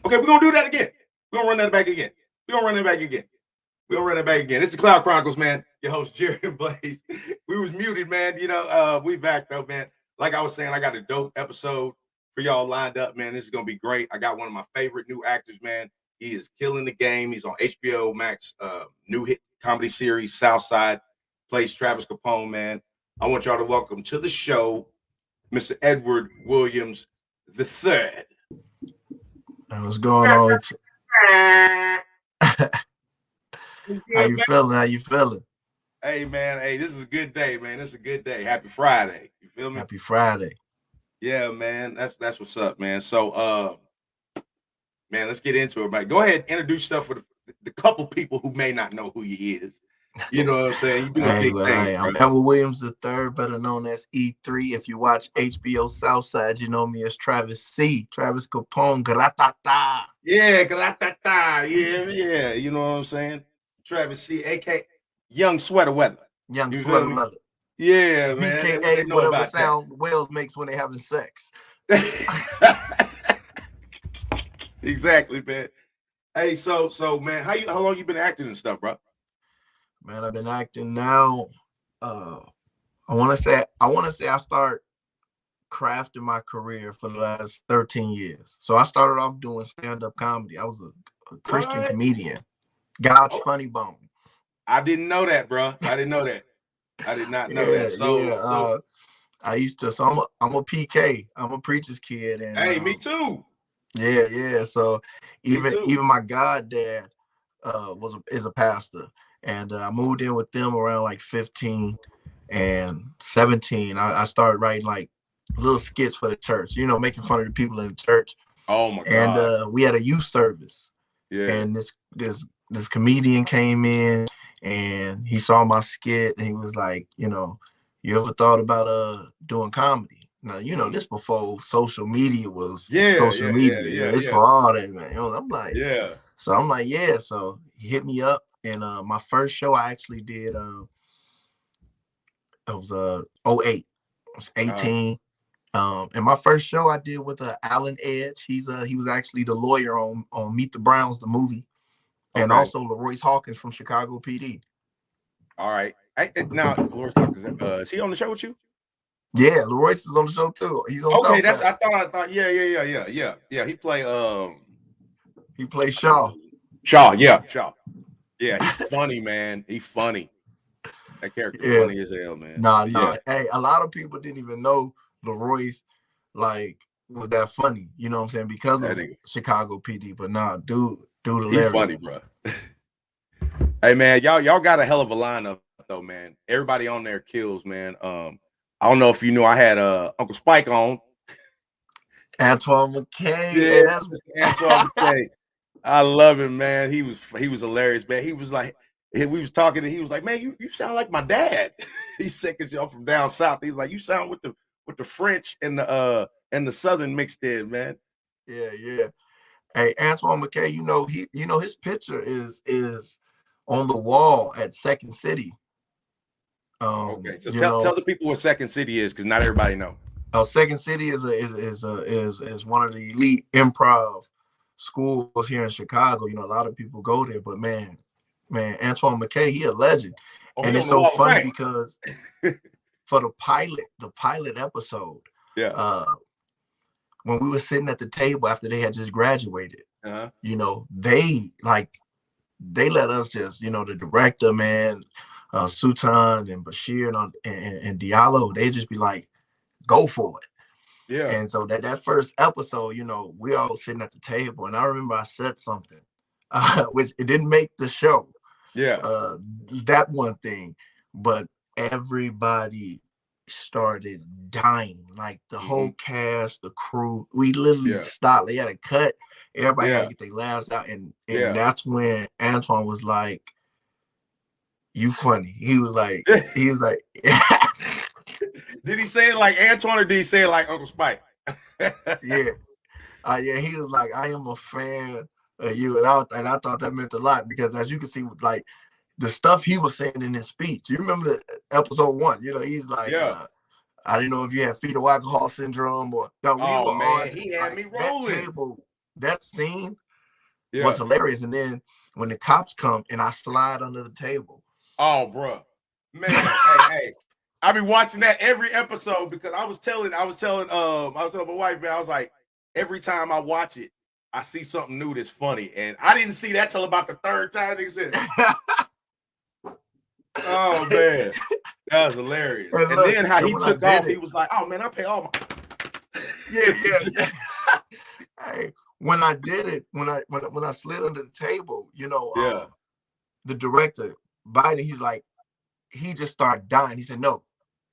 Okay, we're gonna do that again. We're gonna run that back again. We're gonna run that back again. We're gonna run that back again. It's the Cloud Chronicles, man. Your host, Jerry and Blaze. We was muted, man. We back though, man. Like I was saying, I got a dope episode for y'all lined up, man. This is gonna be great. I got one of my favorite new actors, man. He is killing the game. He's on HBO MAX, new hit comedy series, Southside. Plays Travis Capone, man. I want y'all to welcome to the show, Mr. Edward Williams the Third. What's going on? How you feeling? How you feeling? Hey, man. Hey, this is a good day, man. This is a good day. Happy Friday. You feel me? Happy Friday. Yeah, man. That's what's up, man. So, man, let's get into it, man. Go ahead, introduce yourself for the couple people who may not know who he is. You know what I'm saying? You do a big thing. I'm Edward Williams III, better known as E3. If you watch HBO Southside, you know me as Travis C. Travis Capone. Gratata. Yeah, gratata. Yeah. You know what I'm saying? Travis C, aka Young Sweater Weather. Young Sweater Weather. Yeah, man. BKA whatever sound whales makes when they having sex. Exactly, man. Hey, so man, how long you been acting and stuff, bro? Man, I've been acting now. I want to say I start crafting my career for the last 13 years. So I started off doing stand-up comedy. I was a Christian comedian. God's funny bone. I didn't know that, bro. I didn't know that. I did not know that. So I used to. So I'm a PK. I'm a preacher's kid. And hey, me too. Yeah. So even my goddad is a pastor. And I moved in with them around like 15 and 17. I started writing like little skits for the church, making fun of the people in the church. Oh my God. And we had a youth service. Yeah. And this comedian came in and he saw my skit and he was like, you ever thought about doing comedy? Now, this before social media was social media. It's for all that, man. I'm like, yeah. So I'm like, yeah. So he hit me up. And my first show I actually did, it was 08. I was 18. And my first show I did with Alan Edge. He was actually the lawyer on Meet the Browns, the movie. Okay. And also LaRoyce Hawkins from Chicago PD. All right. Now, LaRoyce Hawkins, is he on the show with you? Yeah, LaRoyce is on the show too. He's on okay, Southside. I thought, yeah. He played Shaw. Shaw. Yeah, he's funny, man. He's funny. That character's funny as hell, man. Nah. Hey, a lot of people didn't even know LaRoyce was that funny. You know what I'm saying? Because of Chicago PD. But dude hilarious. He's funny, bro. Hey, man, y'all got a hell of a lineup though, man. Everybody on there kills, man. I don't know if you knew I had Uncle Spike on. Antoine McKay. Yeah, that's Antoine McKay. I love him, man. He was hilarious, man. He was like, we was talking and he was like, man, you sound like my dad. He said, cause y'all from down south. He's like, you sound with the French and the Southern mixed in, man. Yeah. Hey, Antoine McKay, his picture is on the wall at Second City. Okay, so tell the people what Second City is, because not everybody know. Second City is one of the elite improv schools here in Chicago. A lot of people go there, but man, Antoine McKay, he a legend. And it's so funny because for the pilot episode, when we were sitting at the table after they had just graduated, they let us just, the director, man, Sultan and Bashir and Diallo, they just be like, go for it. Yeah. And so that first episode, we all sitting at the table, and I remember I said something, which it didn't make the show. Yeah. That one thing, but everybody started dying. Like the whole cast, the crew, we literally stopped. They had to cut. Everybody had to get their laughs out, and that's when Antoine was like, "You funny." He was like. Did he say it like Antoine or did he say it like Uncle Spike? Yeah. He was like, I am a fan of you. And I thought that meant a lot because as you can see, like the stuff he was saying in his speech, you remember the episode 1, he's like, I didn't know if you had fetal alcohol syndrome or. No, man, he had me rolling. that scene was hilarious. And then when the cops come and I slide under the table. Oh, bro, man, hey, I be watching that every episode because I was telling my wife, man, I was like, every time I watch it, I see something new that's funny, and I didn't see that till about the third time it existed. Oh man, that was hilarious. And look, then how he took off, he was like, "Oh man, I pay all my." Yeah. Hey, when I did it, when I slid under the table, you know, the director Biden, he's like, he just started dying. He said, "No,"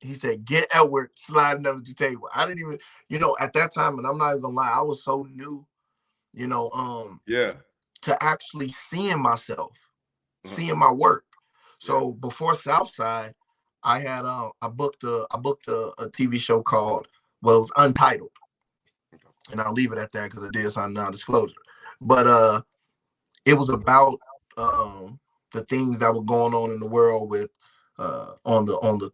he said, "Get Edward sliding under the table." I didn't even, you know, at that time, and I'm not even gonna lie, I was so new, you know, to actually seeing myself, seeing my work. So before Southside, I had I booked a TV show called, well, it was Untitled, and I'll leave it at that because it did sign non-disclosure. But it was about the things that were going on in the world with on the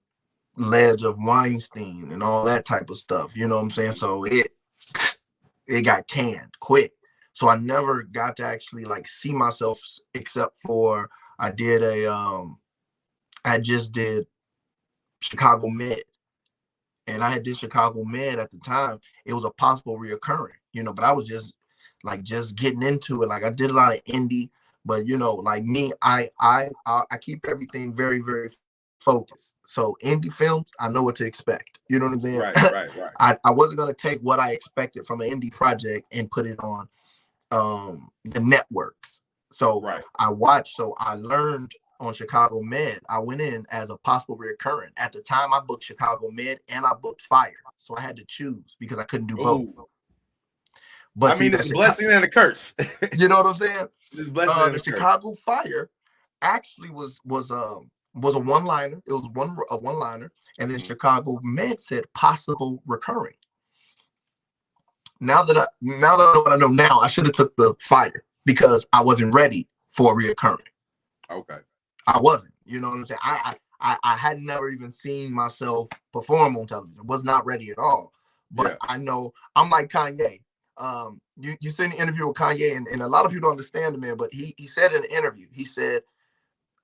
ledge of Weinstein and all that type of stuff. You know what I'm saying? So it got canned quick. So I never got to actually like see myself, except for I just did Chicago Med, and I had did Chicago Med at the time. It was a possible reoccurring, you know, but I was just getting into it. Like I did a lot of indie, but you know, like me, I keep everything very, very focused. So indie films, I know what to expect. You know what I'm saying? Right. I wasn't gonna take what I expected from an indie project and put it on the networks. So I watched, so I learned on Chicago Med. I went in as a possible reoccurring. At the time, I booked Chicago Med and I booked Fire. So I had to choose because I couldn't do both. But I mean, it's a blessing and a curse. You know what I'm saying? It's a blessing and a curse. Chicago Fire actually was a one-liner. It was a one-liner. And then Chicago Med said possible recurring. Now that I know what I know now, I should have took the Fire because I wasn't ready for a reoccurring. Okay. I wasn't. You know what I'm saying? I had never even seen myself perform on television. Was not ready at all. But I know I'm like Kanye. You seen an interview with Kanye, and a lot of people don't understand the man, but he said in an interview, he said,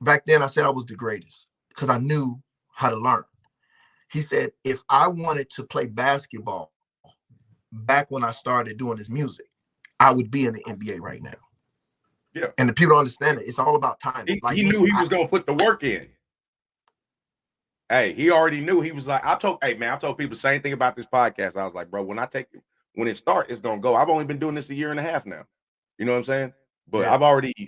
back then I said I was the greatest because I knew how to learn. He said, if I wanted to play basketball back when I started doing this music, I would be in the NBA right now. Yeah. And the people don't understand it. It's all about timing. He knew he was going to put the work in. Hey, he already knew. He was like, I told people the same thing about this podcast. I was like, bro, when it starts, it's going to go. I've only been doing this a year and a half now. You know what I'm saying? But I've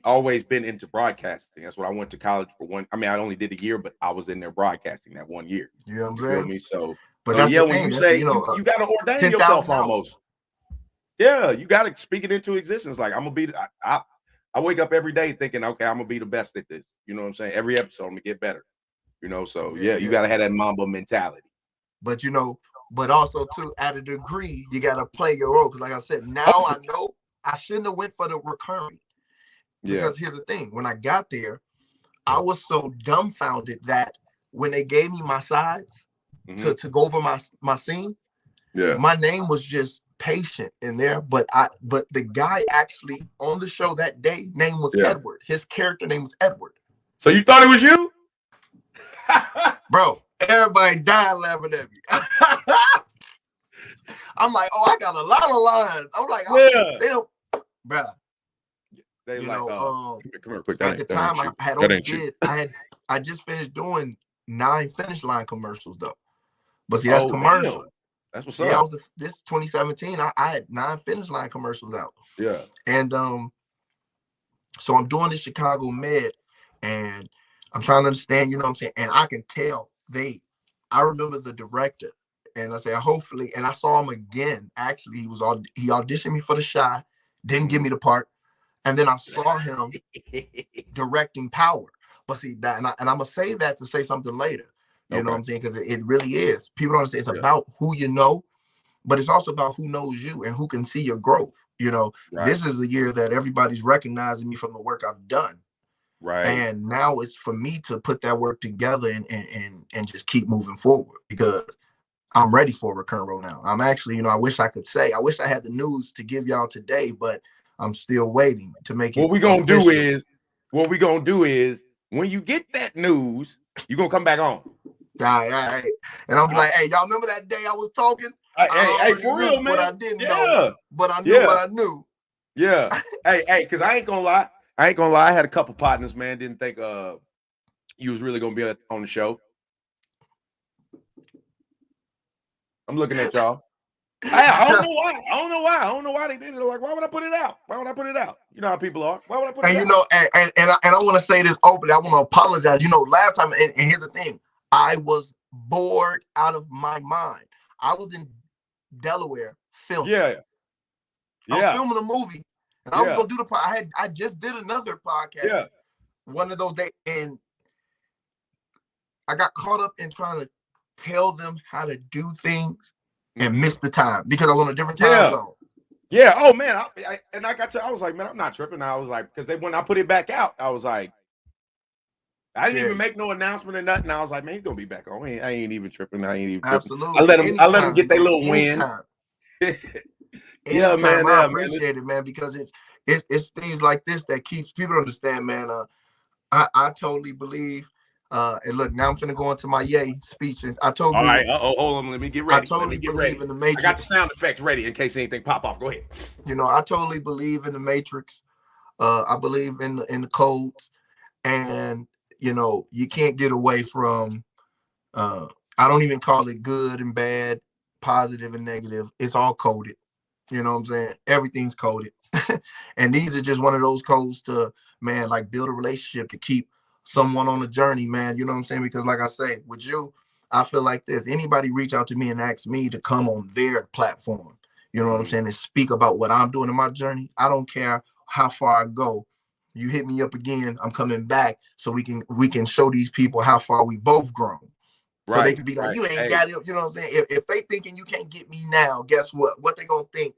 always been into broadcasting. That's what I went to college for one. I mean, I only did a year, but I was in there broadcasting that 1 year. You know what I'm saying? You feel me? So, but that's the when thing. you say, you got to ordain yourself almost. Yeah, you got to speak it into existence. Like, I'm going to be, I wake up every day thinking, okay, I'm going to be the best at this. You know what I'm saying? Every episode, I'm going to get better. You know, so you got to have that Mamba mentality. But, you know, but also, too, at a degree, you got to play your role. Because, like I said, now I know I shouldn't have went for the recurring. Because here's the thing. When I got there, I was so dumbfounded that when they gave me my sides to go over my scene, my name was just Patient in there. But the guy actually on the show that day, name was Edward. His character name was Edward. So you thought it was you? Bro, everybody died laughing at me. I'm like, oh, I got a lot of lines. I'm like, bro. They like, come here, quick. At the time, I just finished doing 9 Finish Line commercials though. But see, that's commercial. Damn. That's what's up. This 2017. I had 9 Finish Line commercials out. Yeah. And so I'm doing the Chicago Med, and I'm trying to understand. You know what I'm saying? And I can tell I remember the director, and I said, hopefully, and I saw him again. Actually, he auditioned me for The Chi, didn't give me the part. And then I saw him directing Power. But see, that, and I'm going to say that to say something later. You know what I'm saying? Because it really is. People don't say it's about who you know, but it's also about who knows you and who can see your growth. You know, this is a year that everybody's recognizing me from the work I've done. Right. And now it's for me to put that work together and just keep moving forward. Because I'm ready for a recurrent role now. I'm actually, I wish I could say, I wish I had the news to give y'all today, but I'm still waiting to make it What we gonna do is when you get that news, you're gonna come back on. All right. And I'm like, hey, y'all remember that day I was talking? Hey, for real, man. What I didn't know, but I knew what I knew. Yeah. hey, because I ain't gonna lie. I had a couple partners, man. Didn't think you was really gonna be on the show. I'm looking at y'all. I don't know why. I don't know why they did it. Like, why would I put it out? You know how people are. Why would I put it out? And I want to say this openly. I want to apologize. Last time, and here's the thing. I was bored out of my mind. I was in Delaware filming. Yeah. I was filming a movie, and I was gonna do I just did another podcast. Yeah. One of those days, and I got caught up in trying to tell them how to do things and missed the time because I was on a different time zone. Yeah. Oh man. I was like, man, I'm not tripping. I was like, because when I put it back out, I was like, I didn't even make no announcement or nothing. I was like, man, he's gonna be back on. I ain't even tripping. Absolutely. I let him get their little win. Yeah, man. I appreciate it, man, because it's things like this that keeps people understand, man. I totally believe. And look, now I'm finna go into my yay speeches. I told you. All right. Hold on. Let me get ready. I totally believe in the Matrix. I got the sound effects ready in case anything pop off. Go ahead. I totally believe in the Matrix. I believe in the codes, and you can't get away from. I don't even call it good and bad, positive and negative. It's all coded. You know what I'm saying? Everything's coded. And these are just one of those codes to, man, like build a relationship to keep someone on a journey, man. You know what I'm saying? Because like I say, with you, I feel like this. Anybody reach out to me and ask me to come on their platform, you know what I'm saying, and speak about what I'm doing in my journey. I don't care how far I go. You hit me up again, I'm coming back so we can show these people how far we both grown. So they can be like, you ain't got it. You know what I'm saying? If they thinking you can't get me now, guess what? What they gonna think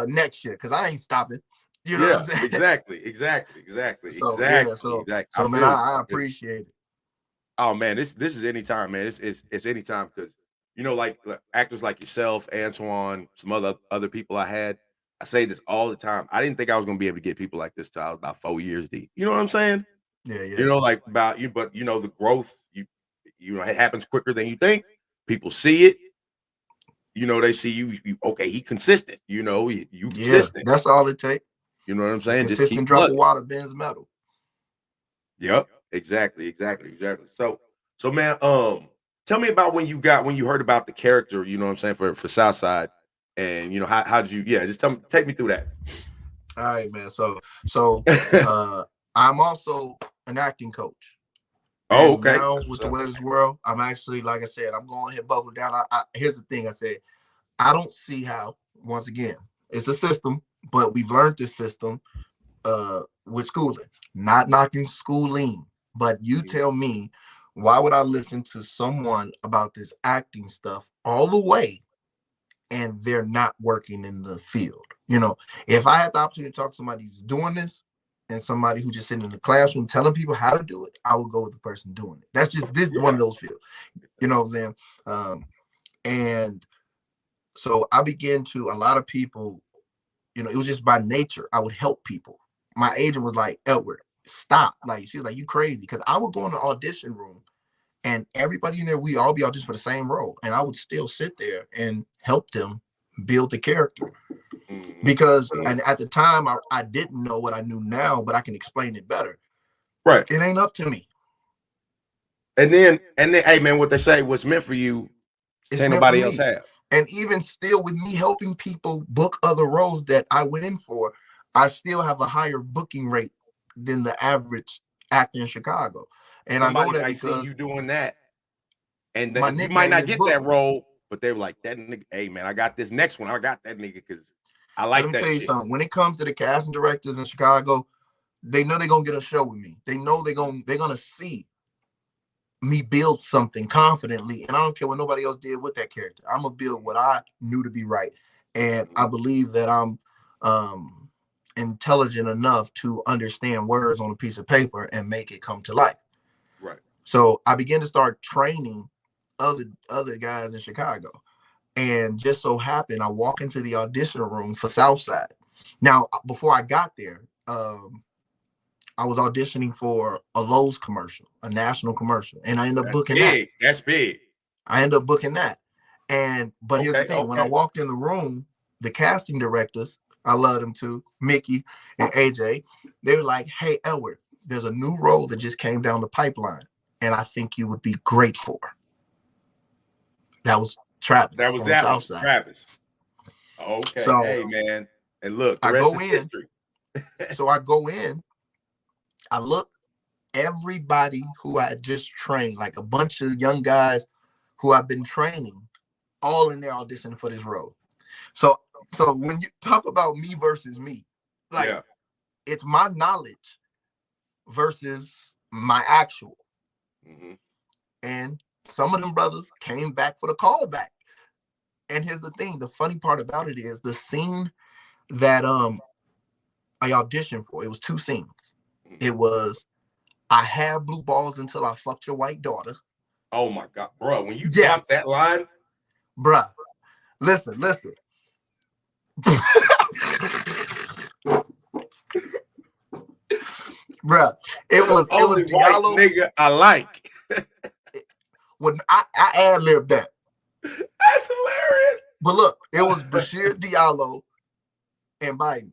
next year? Because I ain't stopping. You know what I'm saying? Exactly. So man, I appreciate it. Oh man, this is anytime, man. It's anytime because like actors like yourself, Antoine, some other people I had. I say this all the time. I didn't think I was gonna be able to get people like this till I was about 4 years deep. You know what I'm saying? Yeah. Like about you, but the growth, it happens quicker than you think. People see it. They see you okay, he consistent. You consistent. That's all it takes. You know what I'm saying? Just keep drop of water bends metal. Yep, exactly. So man, tell me about when you heard about the character, you know what I'm saying, for Southside, and how did you just take me through that. All right, man. So I'm also an acting coach. Oh, okay. Now with the way this world, I'm actually, like I said, I'm going to hit buckle down. Here's the thing I said. I don't see how, once again, it's a system, but we've learned this system with schooling. Not knocking schooling, but you tell me, why would I listen to someone about this acting stuff all the way and they're not working in the field? If I had the opportunity to talk to somebody who's doing this and somebody who just sitting in the classroom telling people how to do it, I would go with the person doing it. That's just one of those fields. You know what I'm saying? And so I began to, a lot of people, it was just by nature. I would help people. My agent was like, Edward, stop. Like, she was like, you crazy. Because I would go in the audition room and everybody in there, we all be auditioning for the same role. And I would still sit there and help them build the character. Because and at the time, I didn't know what I knew now, but I can explain it better. Right. It ain't up to me. And then, hey man, what they say, what's meant for you, ain't nobody else have. And even still, with me helping people book other roles that I went in for, I still have a higher booking rate than the average actor in Chicago. And I know that because see you doing that, and you might not get that role, but they were like, that nigga, hey man, I got this next one. I got that nigga because I like that. Let me tell you something. When it comes to the casting directors in Chicago, they know they're gonna get a show with me. They know they're gonna see me build something confidently, and I don't care what nobody else did with that character. I'm gonna build what I knew to be right, and I believe that I'm intelligent enough to understand words on a piece of paper and make it come to life. Right. So I began to start training other guys in Chicago. And just so happened, I walk into the audition room for Southside. Now, before I got there, I was auditioning for a Lowe's commercial, a national commercial, and I ended up booking that. That's big. I ended up booking that. But here's the thing: when I walked in the room, the casting directors, I love them too, Mickey and AJ, they were like, "Hey, Edward, there's a new role that just came down the pipeline, and I think you would be great for." That was Travis. That was Southside. Travis. Okay. So, hey, man. And look, the rest is history. So I go in, I look, everybody who I just trained, like a bunch of young guys who I've been training, all in there auditioning for this role. So when you talk about me versus me, like it's my knowledge versus my actual. Mm-hmm. And some of them brothers came back for the callback. And here's the thing: the funny part about it is the scene that I auditioned for. It was 2 scenes. It was I had blue balls until I fucked your white daughter. Oh my God, bro! When you dropped that line, bruh, listen. Bruh, it was Diallo. White nigga I like. When I ad-libbed that. That's hilarious. But look, it was Bashir Diallo and Biden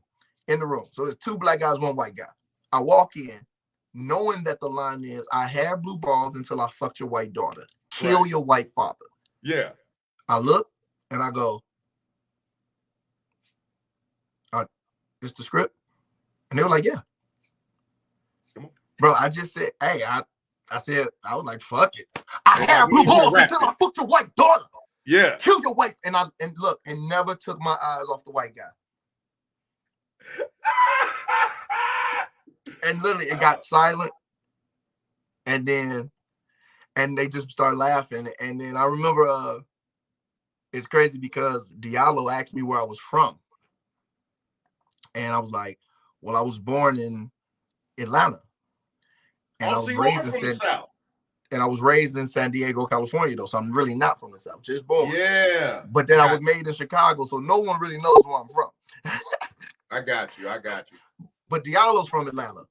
in the room. So it's 2 black guys, 1 white guy. I walk in knowing that the line is, I had blue balls until I fucked your white daughter. Kill your white father. Yeah. I look and I go, it's the script? And they were like, yeah. Come on. Bro, I just said, hey, I was like, fuck it. I had blue balls until I fucked your white daughter. Yeah. Kill your white, and look, and never took my eyes off the white guy. And literally it got silent. And they just started laughing. And then I remember it's crazy because Diallo asked me where I was from. And I was like, well, I was born in Atlanta. And I was raised from the South. And I was raised in San Diego, California, though. So I'm really not from the South, just born. Yeah. But then I was made in Chicago, so no one really knows where I'm from. I got you. But Diallo's from Atlanta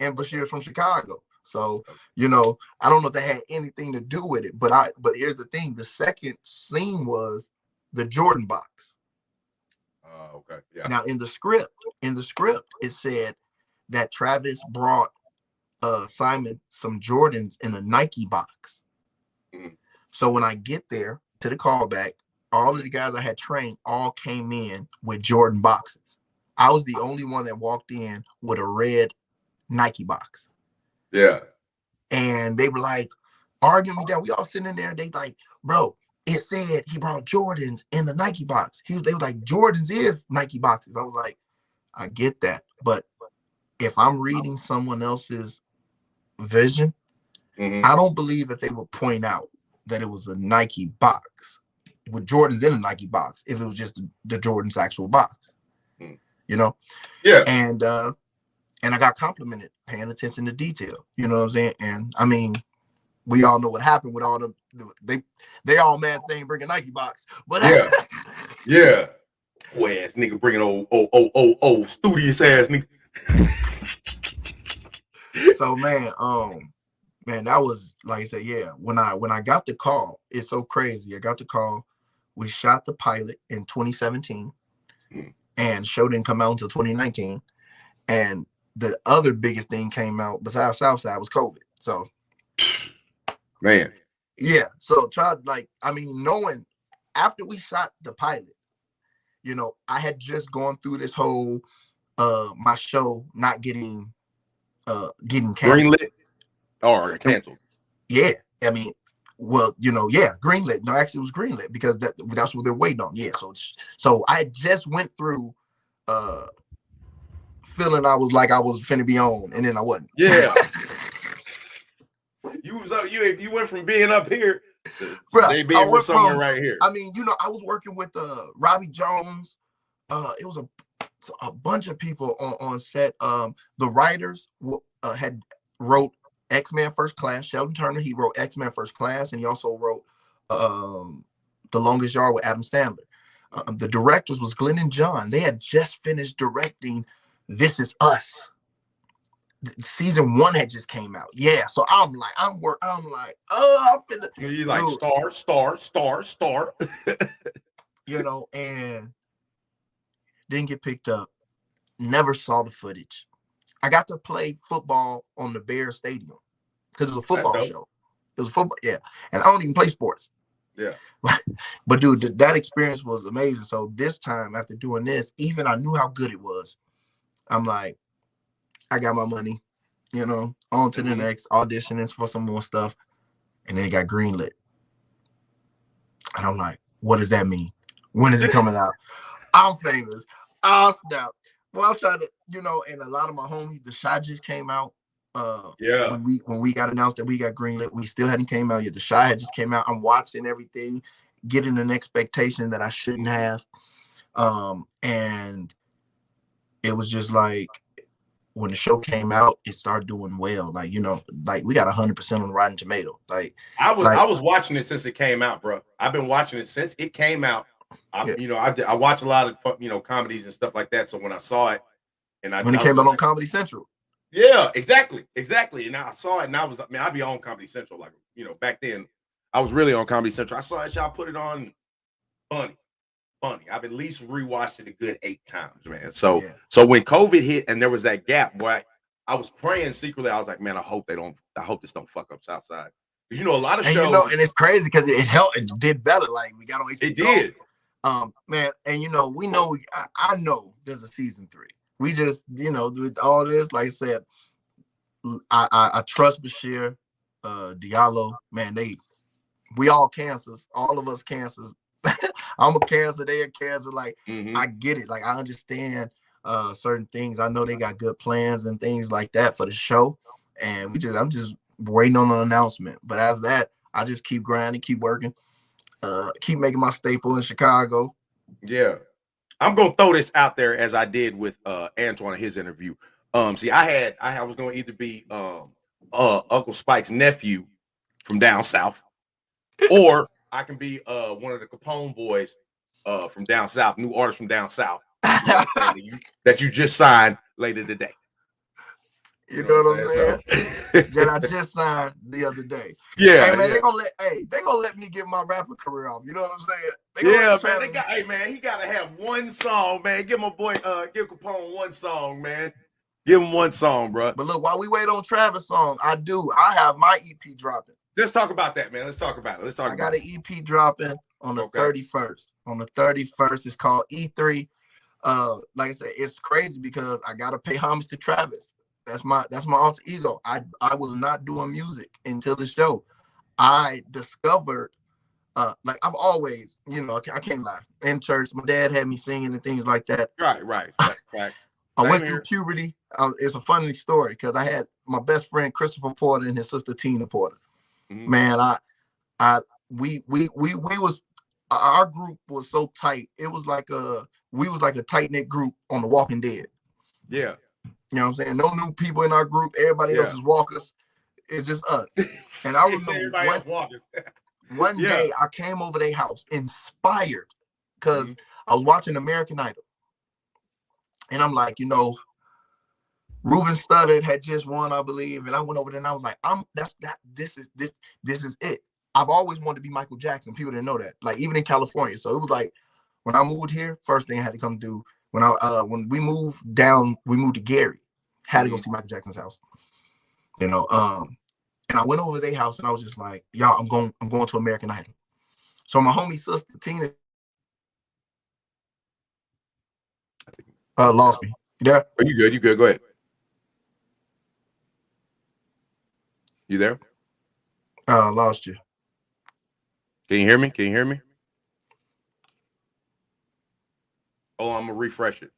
and Bashir's from Chicago. So, I don't know if that had anything to do with it. But here's the thing. The second scene was the Jordan box. Okay. Yeah. Now in the script, it said that Travis brought Simon some Jordans in a Nike box. Mm-hmm. So when I get there to the callback, all of the guys I had trained all came in with Jordan boxes. I was the only one that walked in with a red Nike box. Yeah. And they were like arguing me down. We all sitting in there. They like, bro, it said he brought Jordans in the Nike box. They were like, Jordans is Nike boxes. I was like, I get that. But if I'm reading someone else's vision, I don't believe that they would point out that it was a Nike box with Jordans in a Nike box if it was just the Jordan's actual box. Yeah. And I got complimented paying attention to detail. You know what I'm saying? And I mean, we all know what happened with all they all mad thing bringing Nike box. But yeah. Boy ass nigga bringing old studious ass nigga. So man, that was, like I said, yeah. When I got the call, it's so crazy. I got the call. We shot the pilot in 2017, and show didn't come out until 2019. And the other biggest thing came out besides Southside was COVID. So, man, yeah. So knowing after we shot the pilot, I had just gone through this whole my show not getting canceled. Greenlit or canceled. Yeah. I mean, well, greenlit. No, actually it was greenlit because that's what they're waiting on. Yeah. So I just went through feeling I was like I was finna be on, and then I wasn't. Yeah. You went from being up here to they being somewhere right here. I mean, I was working with Robbie Jones. It was a bunch of people on set. The writers had wrote X-Men First Class. Sheldon Turner, he wrote X-Men First Class, and he also wrote The Longest Yard with Adam Sandler. The directors was Glenn and John. They had just finished directing This Is Us. Season 1 had just came out. Yeah, so I'm like, I'm like, oh, I'm finna. You like star. You know, and didn't get picked up. Never saw the footage. I got to play football on the Bears Stadium because it was a football show. It was football, yeah. And I don't even play sports. Yeah. But dude, that experience was amazing. So this time after doing this, even I knew how good it was. I'm like, I got my money, you know, on to the next auditioning for some more stuff. And then it got greenlit. And I'm like, what does that mean? When is it coming out? I'm famous. I'll snap. Well, I'm trying to, you know, and a lot of my homies, the shot just came out. When we got announced that we got greenlit, we still hadn't came out yet. The shot had just came out. I'm watching everything, getting an expectation that I shouldn't have. And it was just like when the show came out, it started doing well. Like, you know, like we got 100% on Rotten Tomato. Like I was watching it since it came out, bro. I've been watching it since it came out. You know, I watch a lot of, you know, comedies and stuff like that. So when I saw it, and when it came out on Comedy Central. Yeah, exactly. And I saw it, and I was, man, I'd be on Comedy Central, like, you know, back then. I was really on Comedy Central. I saw it, y'all put it on. Funny. I've at least rewatched it a good 8 times, man. So when COVID hit and there was that gap, boy, I was praying secretly. I was like, man, I hope this don't fuck up Southside. Because, you know, a lot of shows. You know, and it's crazy because it helped. It did better. Like we got on HBO. It did. Man, and you know, I know there's a season 3. We just, you know, with all this, like I said, I trust Bashir, Diallo, man, we all cancers, all of us cancers. I'm a cancer, they a cancer. Like, I get it. Like, I understand certain things. I know they got good plans and things like that for the show. And I'm just waiting on an announcement. But as that, I just keep grinding, keep working, keep making my staple in Chicago. Yeah. I'm gonna throw this out there as I did with Antoine in his interview. See, I was gonna either be Uncle Spike's nephew from down south, or I can be one of the Capone boys from down south, new artist from down south, you know what that you just signed later today. You know what I'm saying? That I just signed the other day. Yeah. Hey man, they gonna let me get my rapper career off. You know what I'm saying? Man. He gotta have one song, man. Give my boy, give Capone one song, man. Give him one song, bro. But look, while we wait on Travis' song, I have my EP dropping. Let's talk about that, man. Let's talk about it. I got an EP dropping on the 31st. On the 31st, it's called E3. Like I said, it's crazy because I gotta pay homage to Travis. That's my alter ego. I was not doing music until the show. I discovered, like I've always, you know, I can't lie. In church, my dad had me singing and things like that. Right. I went through puberty. It's a funny story because I had my best friend Christopher Porter and his sister Tina Porter. Man, we was, our group was so tight. It was like we was like a tight knit group on The Walking Dead. Yeah. You know what I'm saying? No new people in our group. Everybody else is walkers. It's just us. And I remember one day I came over their house inspired because I was watching American Idol. And I'm like, you know, Ruben Studdard had just won, I believe. And I went over there and I was like, this is it. I've always wanted to be Michael Jackson. People didn't know that. Like even in California. So it was like when I moved here, first thing I had to come do when we moved to Gary. Had to go see Michael Jackson's house, you know. And I went over their house and I was just like, y'all, I'm going to American Idol. So my homie sister Tina lost me. You there? Oh, you good? Go ahead. You there? Lost you. Can you hear me? Oh, I'm gonna refresh it.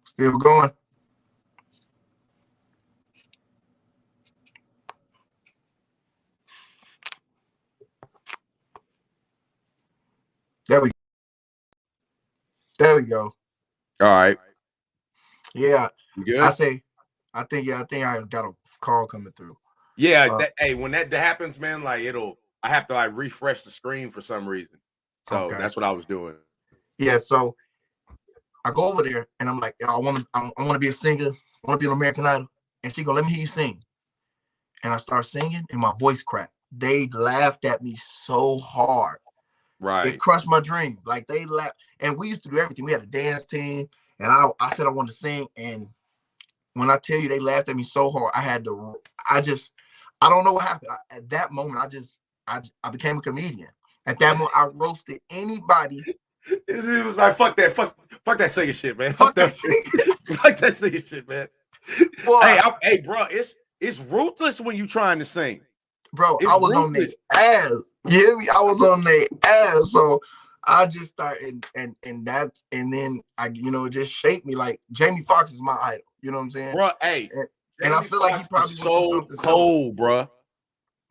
Still going. There we go. All right. Yeah. You good? I think I got a call coming through. Yeah, hey, when that happens, man, like I have to like refresh the screen for some reason. So that's what I was doing. Yeah, so I go over there and I'm like, I want to be a singer. I want to be an American Idol. And she go, let me hear you sing. And I start singing and my voice cracked. They laughed at me so hard. Right. It crushed my dream. Like they laughed. And we used to do everything. We had a dance team. And I said I wanted to sing. And when I tell you they laughed at me so hard, I don't know what happened. At that moment, I became a comedian. At that moment, I roasted anybody. It was like, fuck that singing shit, man. Fuck that singing shit, man. Boy, hey, bro, it's ruthless when you trying to sing. Bro, I was on their ass. You hear me? I was on their ass. So I just started and then I, it just shaped me. Like Jamie Foxx is my idol. You know what I'm saying? Bro, hey. And I feel like he probably so cold, bro.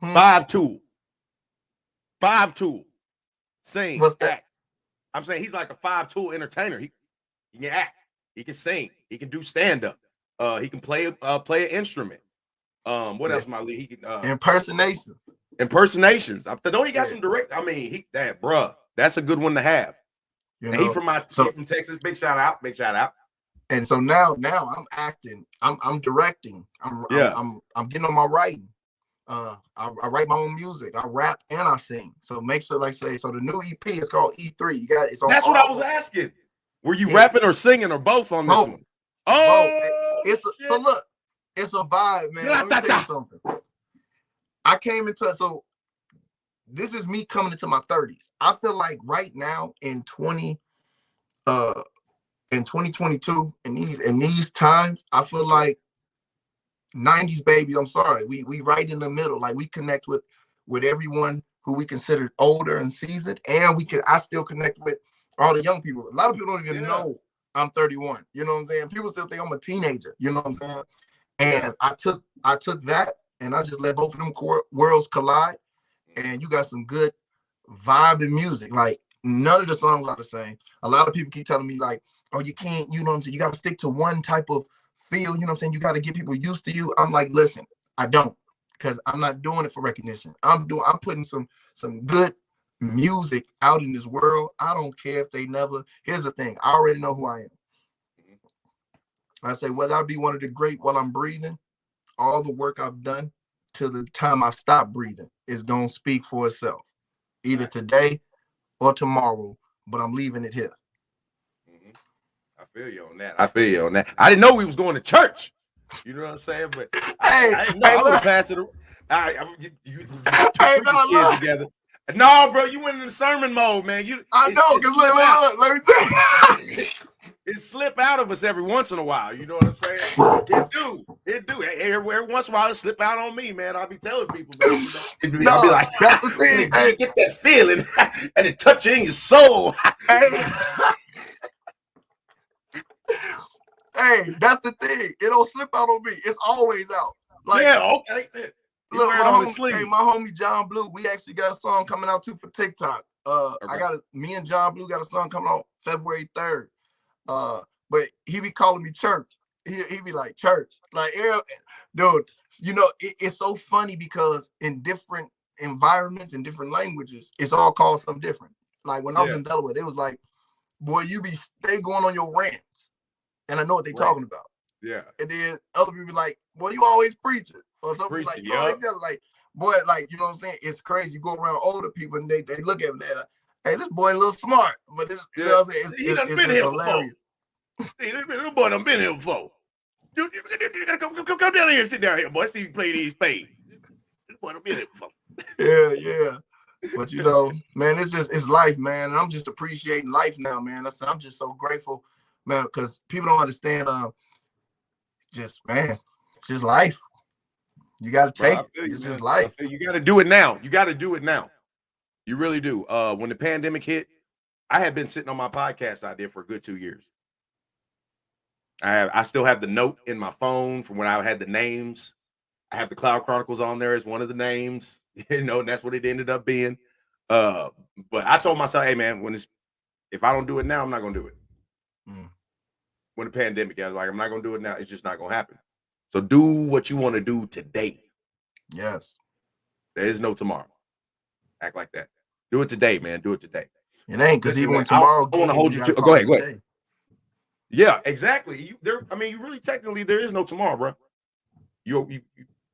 5'2". Sing. What's that? Act. I'm saying he's like a 5'2" entertainer. He can act. He can sing. He can do stand-up. He can play an instrument. What else, my lead? He can impersonations. Don't he got some direct? I mean, bruh, that's a good one to have. And he from Texas. Big shout out. And so now I'm acting. I'm directing. I'm getting on my writing. I write my own music. I rap and I sing. So make sure, like say, so the new EP is called E3. You got it. That's what I was asking. Were you rapping or singing or both on this one? Oh, so look, it's a vibe, man. Let me tell you something. I came into this is me coming into my 30s. I feel like right now in 2022 in these times, I feel like 90s babies. I'm sorry, we right in the middle. Like we connect with everyone who we consider older and seasoned, and I still connect with all the young people. A lot of people don't even know I'm 31. You know what I'm saying? People still think I'm a teenager. You know what I'm saying? And I took that and I just let both of them worlds collide. And you got some good vibe and music. Like none of the songs are the same. A lot of people keep telling me like, oh, you can't, you know what I'm saying? You got to stick to one type of feel. You know what I'm saying? You got to get people used to you. I'm like, listen, I don't, because I'm not doing it for recognition. I'm putting some good music out in this world. I don't care if they never. Here's the thing. I already know who I am. I say, whether I be one of the great while I'm breathing, all the work I've done till the time I stop breathing is going to speak for itself, either today or tomorrow, but I'm leaving it here. I feel you on that. I didn't know we was going to church. You know what I'm saying? But I didn't know. I would have passed it. You kids together. No, bro, you went in the sermon mode, man. I know, because let me tell you. It slip out of us every once in a while. You know what I'm saying? It do. Every once in a while, it slip out on me, man. I'll be telling people, man. I'll be like, that's the thing. You get that feeling, and it touch you in your soul. Hey, that's the thing. It don't slip out on me. It's always out. Like, yeah, okay. Look, my homie John Blue, we actually got a song coming out too for TikTok. Me and John Blue got a song coming out February 3rd. But he be calling me church. He be like church. Like, dude, it's so funny because in different environments and different languages, it's all called something different. Like when I was in Delaware, it was like, boy, you stay going on your rants. And I know what they're talking about. Yeah. And then other people be like, boy, you always preaching. Or something like, boy, like, you know what I'm saying? It's crazy. You go around older people and they look at them, they're like, hey, this boy a little smart. But this, you know what I'm saying? He done been here hilarious. Before. This boy done been here before. Come down here and sit down here, boy. See you play these spades. This boy done been here before. Yeah. But man, it's life, man. And I'm just appreciating life now, man. I'm just so grateful, man, because people don't understand. It's just life. You got to take it. It's just life. You got to do it now. You really do. When the pandemic hit, I had been sitting on my podcast idea for a good 2 years. I still have the note in my phone from when I had the names. I have the Cloud Chronicles on there as one of the names, and that's what it ended up being. But I told myself, hey man, if I don't do it now, I'm not gonna do it. when the pandemic. I was like, I'm not gonna do it now. It's just not gonna happen. So do what you want to do today. Yes. There is no tomorrow. Act like that. Do it today, man. Do it today. It ain't, because even when tomorrow I want to hold you to. Go ahead. Yeah, exactly. I mean, you really technically there is no tomorrow, bro.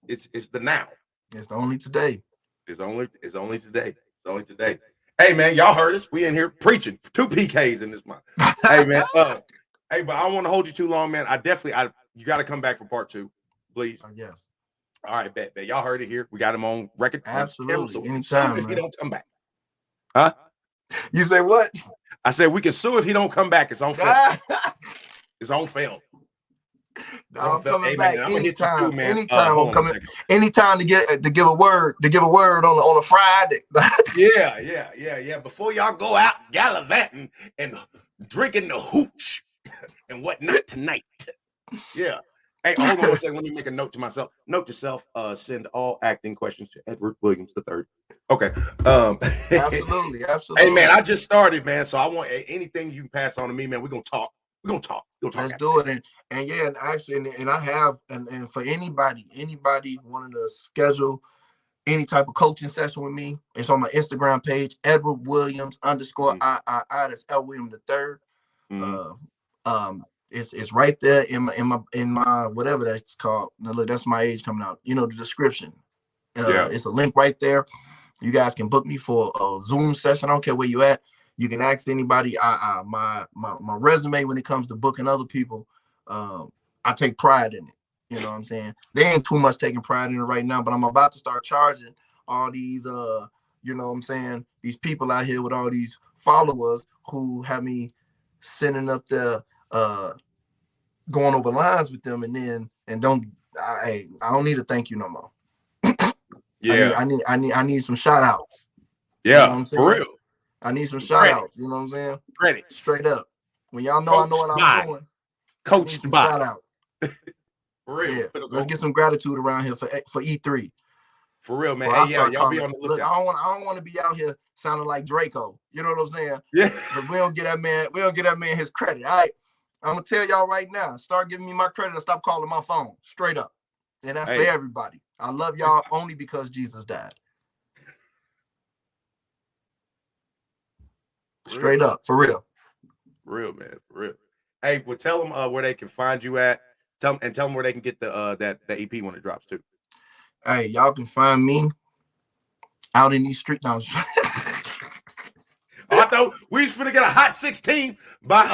It's the now. It's only today. It's only today. It's only today. Hey man, y'all heard us. We in here preaching 2 PKs in this month. Hey man, hey, but I don't want to hold you too long, man. You got to come back for part 2, please. Yes. All right, bet. Y'all heard it here. We got him on record. Absolutely. So anytime, if he don't come back. Huh? You say what? I said we can sue if he don't come back. It's on film. It's on film. I'm coming back anytime. Too, anytime I'm coming. Anytime to give a word on a Friday. Yeah. Before y'all go out gallivanting and drinking the hooch and whatnot tonight. Yeah. Hey, hold on one second. Let me make a note to myself. Note to self, send all acting questions to Edward Williams III. Okay. Absolutely. Hey, man, I just started, man. So I want anything you can pass on to me, man. We're going to talk. Let's do it. And yeah, and actually, and I have, and for anybody wanting to schedule any type of coaching session with me, it's on my Instagram page, Edward Williams _ I. That's Edward Williams III. It's right there in my whatever that's called. Now look, that's my age coming out. The description. It's a link right there. You guys can book me for a Zoom session. I don't care where you at. You can ask anybody. My resume when it comes to booking other people, I take pride in it. You know what I'm saying? They ain't too much taking pride in it right now, but I'm about to start charging all these you know what I'm saying, these people out here with all these followers who have me sending up the going over lines with them, and I don't need to thank you no more. Yeah. I need some shout outs. Yeah, you know for real. I need some shout outs. You know what I'm saying? Credit. Straight up. When y'all know I know what I'm doing. Coached by. Shout out. For real. Yeah. Let's get some gratitude around here for E3. For real, man. Hey, yeah, y'all be on the lookout. Look, I don't want to be out here sounding like Draco. You know what I'm saying? Yeah. But we don't get that man his credit. All right. I'm gonna tell y'all right now. Start giving me my credit and stop calling my phone. Straight up. And that's for everybody. I love y'all only because Jesus died. Straight up, for real. For real, man. For real. Hey, well, tell them where they can find you at. Tell them where they can get the that EP when it drops too. Hey, y'all can find me out in these streets. Now, I thought we was finna get a hot 16 by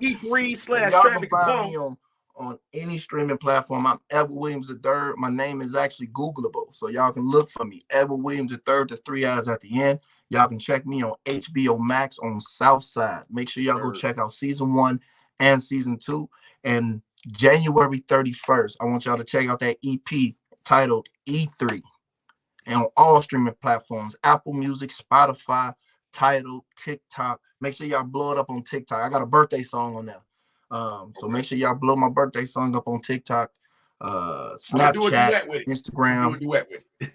E3/Travis Capone. On any streaming platform. I'm Edward Williams III. My name is actually Googleable, so y'all can look for me. Edward Williams III. There's 3 I's at the end. Y'all can check me on HBO Max on Southside. Make sure y'all go check out season 1 and season 2. And January 31st, I want y'all to check out that EP titled E3, and on all streaming platforms: Apple Music, Spotify, Tidal, TikTok. Make sure y'all blow it up on TikTok. I got a birthday song on there. So make sure y'all blow my birthday song up on TikTok, Snapchat, Instagram. Do a duet with it.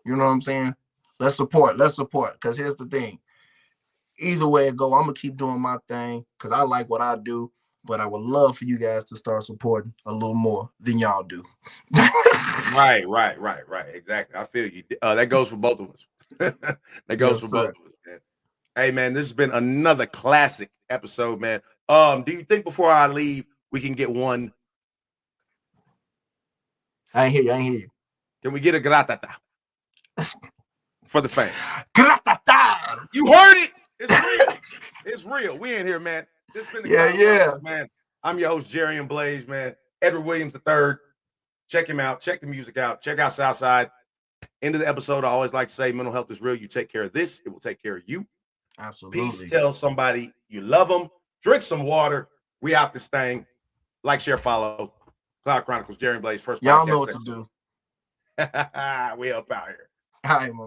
You know what I'm saying? Let's support. Because here's the thing. Either way it go, I'm gonna keep doing my thing because I like what I do. But I would love for you guys to start supporting a little more than y'all do. Right. Exactly. I feel you. That goes for both of us. That goes for both of us, man. Hey, man, this has been another classic episode, man. Do you think before I leave, we can get one? I ain't hear you. Can we get a gratata for the fam? Gratata! You heard it. It's real. It's real. We in here, man. This has been the man. I'm your host, Jerry and Blaze, man. Edward Williams III. Check him out. Check the music out. Check out Southside. End of the episode, I always like to say mental health is real. You take care of this, it will take care of you. Absolutely. Peace. Tell somebody you love them. Drink some water. We out this thing. Like, share, follow. Cloud Chronicles, Jerry and Blaze. First y'all know what to do. We up out here. All right,